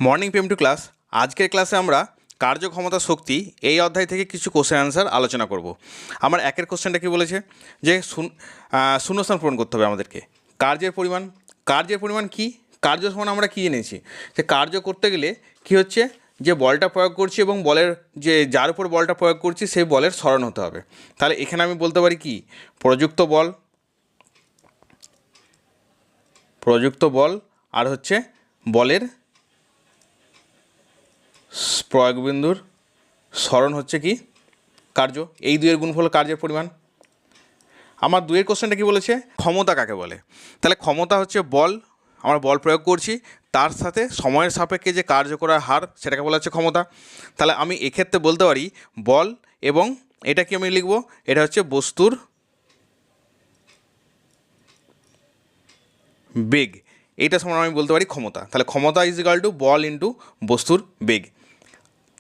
Morning PM two class. আজকের ক্লাসে আমরা কার্যক্ষমতা শক্তি এই অধ্যায় থেকে কিছু কোশ্চেন অ্যান্সার আলোচনা করব। আমার একের কোশ্চেনটা কি বলেছে যে শূন্যস্থান পূরণ করতে হবে আমাদেরকে। কার্যের পরিমাণ কি? কার্য সমান আমরা কি জেনেছি যে কার্য করতে গেলে কি হচ্ছে, যে বলটা প্রয়োগ করছি এবং বলের যে যার উপর বলটা প্রয়োগ করছি সেই বলের সরণ হতে হবে। তাহলে এখানে আমি বলতে পারি কি, প্রযুক্ত বল আর হচ্ছে বলের প্রয়োগবিন্দুর সরণ হচ্ছে কি কার্য। এই দুইয়ের গুণফল কার্যের পরিমাণ। আমার দুইয়ের কোশ্চেনটা কি বলেছে, ক্ষমতা কাকে বলে? তাহলে ক্ষমতা হচ্ছে বল, আমরা বল প্রয়োগ করছি তার সাথে সময়ের সাপেক্ষে যে কার্য করার হার সেটাকে বলা হচ্ছে ক্ষমতা। তাহলে আমি এক্ষেত্রে বলতে পারি বল এবং এটা কি আমি লিখব, এটা হচ্ছে বস্তুর বেগ, এইটা সমান আমি বলতে পারি ক্ষমতা। তাহলে ক্ষমতা is equal to ball into বস্তুর বেগ।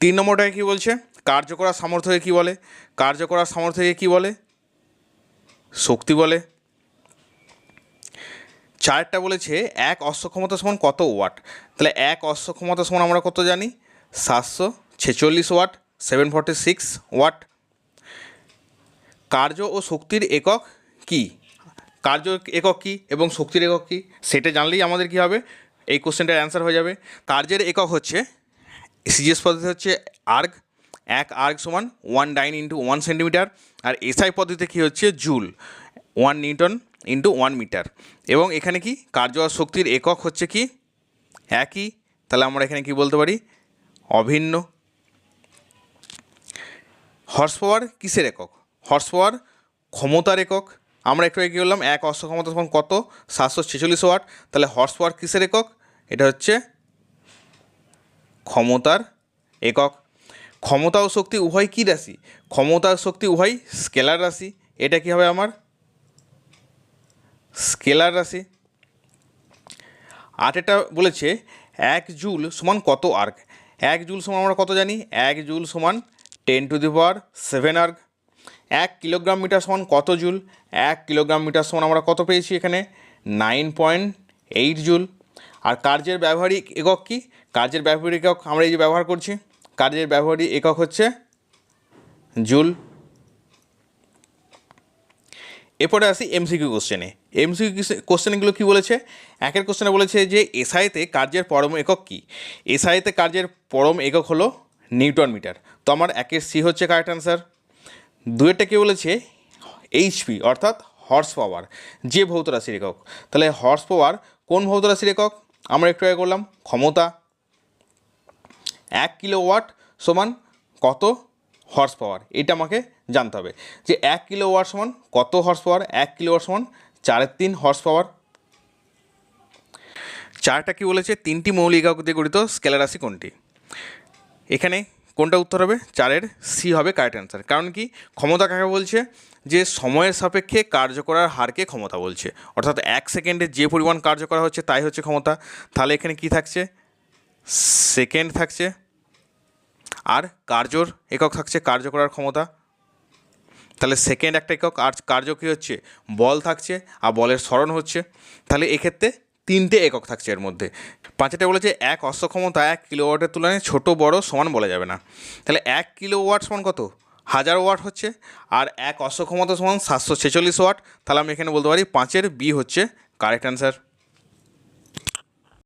3 নম্বরটাকে কী বলছে, কার্য করার সামর্থ্যকে কী বলে? কার্য করার সামর্থ্যকে কী বলে? শক্তি বলে। 4টা বলেছে এক অশ্ব ক্ষমতা সমান কত ওয়াট। তাহলে এক অশ্ব ক্ষমতা সমান আমরা কত জানি, 746 ওয়াট, 746 ওয়াট। কার্য ও শক্তির একক কি? কার্য একক কী এবং শক্তির একক কী সেটা জানলেই আমাদের কী হবে, এই কোশ্চেনটার অ্যান্সার হয়ে যাবে। কার্যের একক হচ্ছে সিজিএস পদ্ধতি হচ্ছে আর্গ, এক আর্গ সমান 1 ডাইন ইন্টু 1 সেন্টিমিটার। আর এসআই পদ্ধতিতে কী হচ্ছে জুল, 1 নিউটন ইন্টু 1 মিটার। এবং এখানে কি কার্য আর শক্তির একক হচ্ছে কি একই, তাহলে আমরা এখানে কি বলতে পারি, অভিন্ন। হর্স পাওয়ার কিসের একক? হর্স পাওয়ার ক্ষমতার একক। আমরা একটু কী করলাম, এক অশ্ব ক্ষমতা সমান কত, 746 ওয়াট। তাহলে হর্স পাওয়ার কিসের একক? এটা হচ্ছে ক্ষমতার একক। ক্ষমতা ও শক্তি উভয় কী রাশি? ক্ষমতা ও শক্তি উভয় স্কেলার রাশি। এটা কী হবে আমার স্কেলার রাশি। 8টা বলেছে 1 জুল সমান কত আর্গ। 1 জুল সমান আমরা কত জানি, 1 জুল সমান 10⁻7 আর্গ। 1 কিলোগ্রাম মিটার সমান কত জুল? 1 কিলোগ্রাম মিটার সমান আমরা কত পেয়েছি এখানে, 9.8 জুল। আর কার্যের ব্যবহারিক একক কি? কার্যের ব্যবহারিক একক আমরা এই যে ব্যবহার করছি, কার্যের ব্যবহারিক একক হচ্ছে জুল। এরপরে আসি এমসিকিউ কোশ্চেনে। এমসিকিউ কোশ্চেনগুলো কী বলেছে, একের কোশ্চেনে বলেছে যে এসআইতে কার্যের পরম একক কী? এসআইতে কার্যের পরম একক হলো নিউটন মিটার। তো আমার একের সি হচ্ছে কারেক্ট অ্যান্সার। দুয়েরটা কী বলেছে, এইচপি অর্থাৎ হর্স পাওয়ার, যে ভৌত রাশির একক। তাহলে হর্স পাওয়ার কোন ভৌত রাশির একক? আমরা একটু আগে করলাম ক্ষমতা। 1 কিলোওয়াট সমান কত হর্স পাওয়ার, এটা আমাকে জানতে হবে যে 1 কিলোওয়াট সমান কত হর্স পাওয়ার। 1 কিলোওয়াট সমান 4/3 হর্স পাওয়ার। 4টা কী বলেছে, 3টি মৌলিক একক দিয়ে গঠিত স্কেলার রাশি কোনটি? এখানে কোনটা উত্তর হবে, 4এর সি হবে কারেক্ট অ্যান্সার। কারণ কি, ক্ষমতা কাকে বলছে, যে সময়ের সাপেক্ষে কার্য করার হারকে ক্ষমতা বলছে, অর্থাৎ 1 সেকেন্ডে যে পরিমাণ কার্য করা হচ্ছে তাই হচ্ছে ক্ষমতা। তাহলে এখানে কি থাকছে, সেকেন্ড থাকছে। আর কার্যর একক থাকছে কার্য করার ক্ষমতা। তাহলে সেকেন্ড একটা একক, আর কার্য কী হচ্ছে বল থাকছে, আর বলের সরণ হচ্ছে। তাহলে এক্ষেত্রে 3টে একক থাকছে এর মধ্যে। 5টা বলেছে এক অশ্ব ক্ষমতা 1 কিলোওয়াটের তুলনায় ছোট বড় সমান বলা যাবে না। তাহলে 1 কিলোওয়াট সমান কত, 1000 ওয়াট হচ্ছে। আর এক অশ্ব ক্ষমতা সমান 746 ওয়াট। তাহলে আমি এখানে বলতে পারি 5এর বি হচ্ছে কারেক্ট অ্যান্সার।